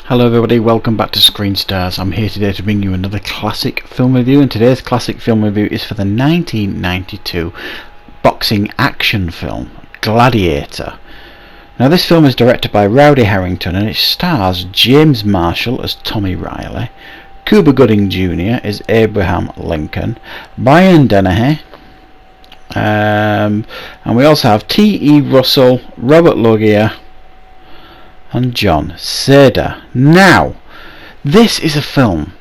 Hello everybody, welcome back to Screen Stars. I'm here today to bring you another classic film review, and today's classic film review is for the 1992 boxing action film Gladiator. Now this film is directed by Rowdy Herrington and it stars James Marshall as Tommy Riley, Cuba Gooding Jr. as Abraham Lincoln, Brian Dennehy, and we also have T.E. Russell, Robert Loggia and John Seda. Now, this is a film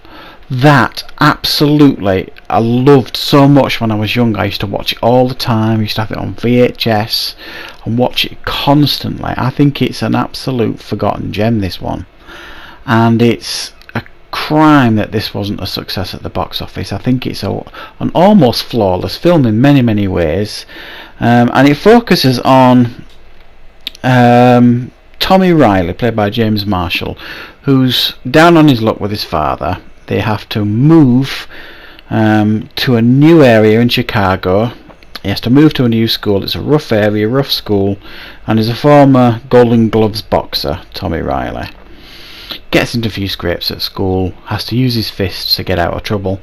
that absolutely I loved so much when I was young. I used to watch it all the time. I used to have it on VHS and watch it constantly. I think it's an absolute forgotten gem, this one, and it's a crime that this wasn't a success at the box office. I think it's an almost flawless film in many ways, and it focuses on Tommy Riley, played by James Marshall, who's down on his luck with his father. They have to move to a new area in Chicago. He has to move to a new school. It's a rough area, rough school, and he's a former Golden Gloves boxer, Tommy Riley. Gets into a few scrapes at school, has to use his fists to get out of trouble,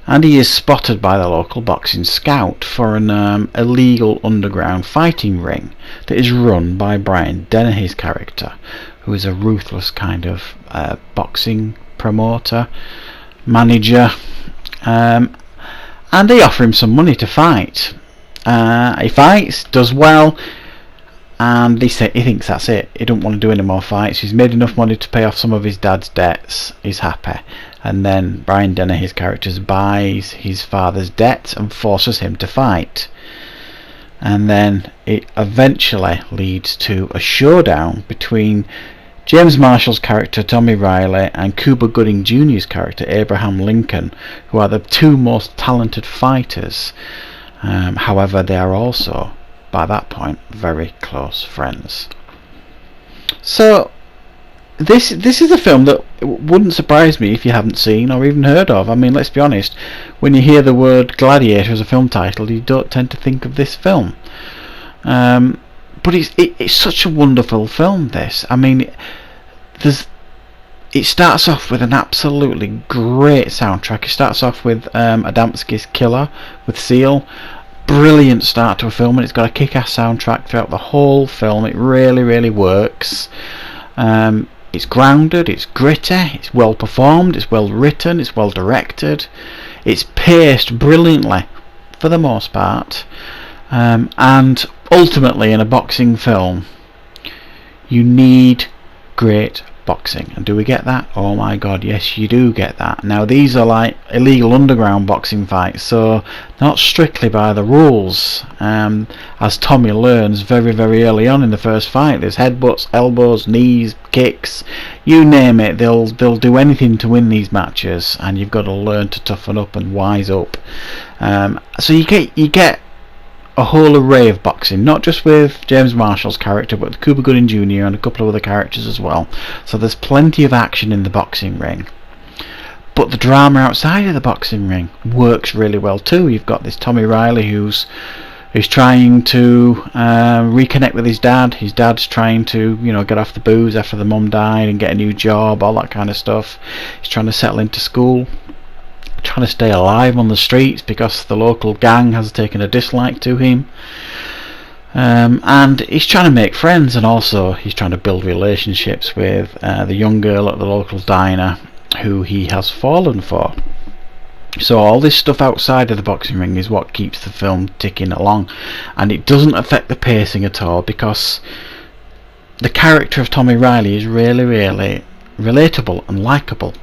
and he is spotted by the local boxing scout for an illegal underground fighting ring that is run by Brian Dennehy's character, who is a ruthless kind of boxing promoter, manager, and they offer him some money to fight. He fights, does well, and he thinks that's it. He don't want to do any more fights. He's made enough money to pay off some of his dad's debts. He's happy. And then Brian Dennehy's character buys his father's debt and forces him to fight. And then it eventually leads to a showdown between James Marshall's character Tommy Riley and Cuba Gooding Jr.'s character Abraham Lincoln, who are the two most talented fighters. However, they are also, by that point, very close friends. So this is a film that wouldn't surprise me if you haven't seen or even heard of. I mean, let's be honest, when you hear the word Gladiator as a film title, you don't tend to think of this film. But it's such a wonderful film, this. I mean, it starts off with an absolutely great soundtrack. It starts off with Adamski's Killer with Seal. Brilliant start to a film, and it's got a kick-ass soundtrack throughout the whole film. It really works. It's grounded, it's gritty, it's well performed, it's well written, it's well directed, it's paced brilliantly for the most part, and ultimately in a boxing film you need great boxing. And do we get that? Oh my god, yes, you do get that. Now these are like illegal underground boxing fights, so not strictly by the rules, as Tommy learns very early on in the first fight. There's headbutts, elbows, knees, kicks, you name it. They'll do anything to win these matches, and you've got to learn to toughen up and wise up. So you get a whole array of boxing, not just with James Marshall's character, but with Cuba Gooding Jr. and a couple of other characters as well. So there's plenty of action in the boxing ring. But the drama outside of the boxing ring works really well too. You've got this Tommy Riley who's trying to reconnect with his dad. His dad's trying to, get off the booze after the mum died and get a new job, all that kind of stuff. He's trying to settle into school, trying to stay alive on the streets because the local gang has taken a dislike to him, and he's trying to make friends, and also he's trying to build relationships with the young girl at the local diner who he has fallen for. So all this stuff outside of the boxing ring is what keeps the film ticking along, and it doesn't affect the pacing at all, because the character of Tommy Riley is really relatable and likeable,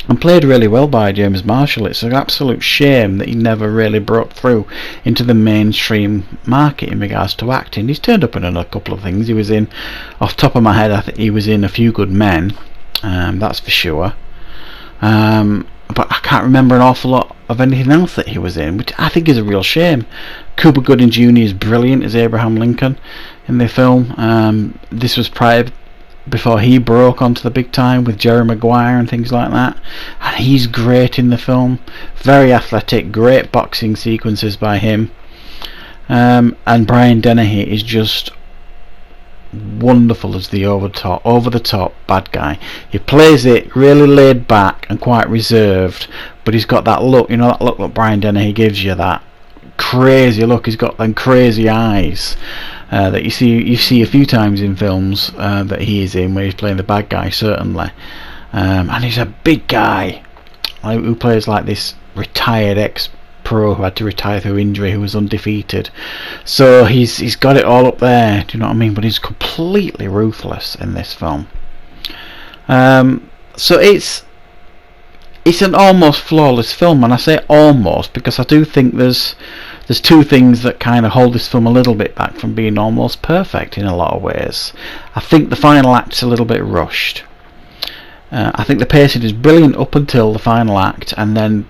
and played really well by James Marshall. It's an absolute shame that he never really broke through into the mainstream market in regards to acting. He's turned up in a couple of things. He was in, off the top of my head, I think he was in A Few Good Men, that's for sure, but I can't remember an awful lot of anything else that he was in, which I think is a real shame. Cuba Gooding Jr. is brilliant as Abraham Lincoln in the film. This was before he broke onto the big time with Jerry Maguire and things like that, and he's great in the film. Very athletic, great boxing sequences by him, and Brian Dennehy is just wonderful as the over the top bad guy. He plays it really laid back and quite reserved, but he's got that look, you know, that look that Brian Dennehy gives you, that crazy look. He's got them crazy eyes that you see a few times in films that he is in, where he's playing the bad guy, certainly. And he's a big guy who plays like this retired ex-pro who had to retire through injury, who was undefeated. So he's got it all up there, do you know what I mean? But he's completely ruthless in this film. So it's an almost flawless film, and I say almost because I do think there's two things that kind of hold this film a little bit back from being almost perfect in a lot of ways. I think the final act's a little bit rushed. I think the pacing is brilliant up until the final act, and then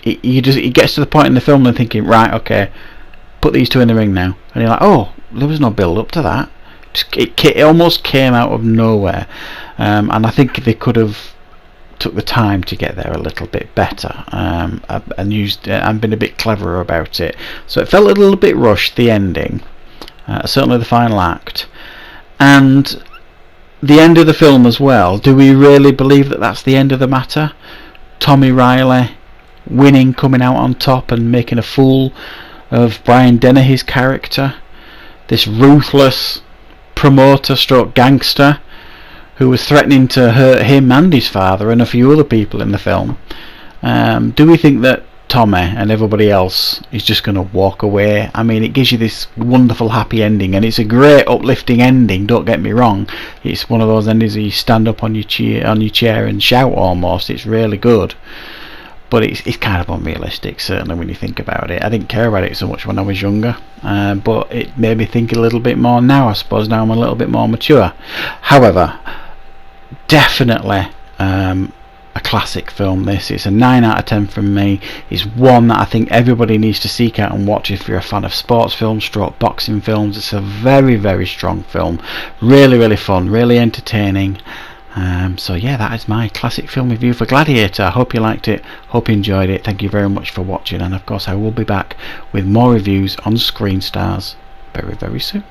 it gets to the point in the film and thinking, right, okay, put these two in the ring now, and you're like, oh, there was no build up to that. It almost came out of nowhere, and I think they could have took the time to get there a little bit better, and used and been a bit cleverer about it. So it felt a little bit rushed, the ending, certainly the final act, and the end of the film as well. Do we really believe that that's the end of the matter? Tommy Riley winning, coming out on top and making a fool of Brian Dennehy's character, this ruthless promoter stroke gangster who was threatening to hurt him and his father and a few other people in the film. Do we think that Tommy and everybody else is just going to walk away? I mean, it gives you this wonderful happy ending, and it's a great uplifting ending, don't get me wrong. It's one of those endings where you stand up on your chair and shout almost. It's really good, but it's kind of unrealistic, certainly, when you think about it. I didn't care about it so much when I was younger, but it made me think a little bit more now, I suppose. Now I'm a little bit more mature. However, definitely a classic film. This, it's a 9 out of 10 from me. It's one that I think everybody needs to seek out and watch if you're a fan of sports films, stroke boxing films. It's a very, very strong film, really, really fun, really entertaining. So yeah, that is my classic film review for Gladiator. I hope you liked it, hope you enjoyed it. Thank you very much for watching, and of course I will be back with more reviews on Screen Stars very, very soon.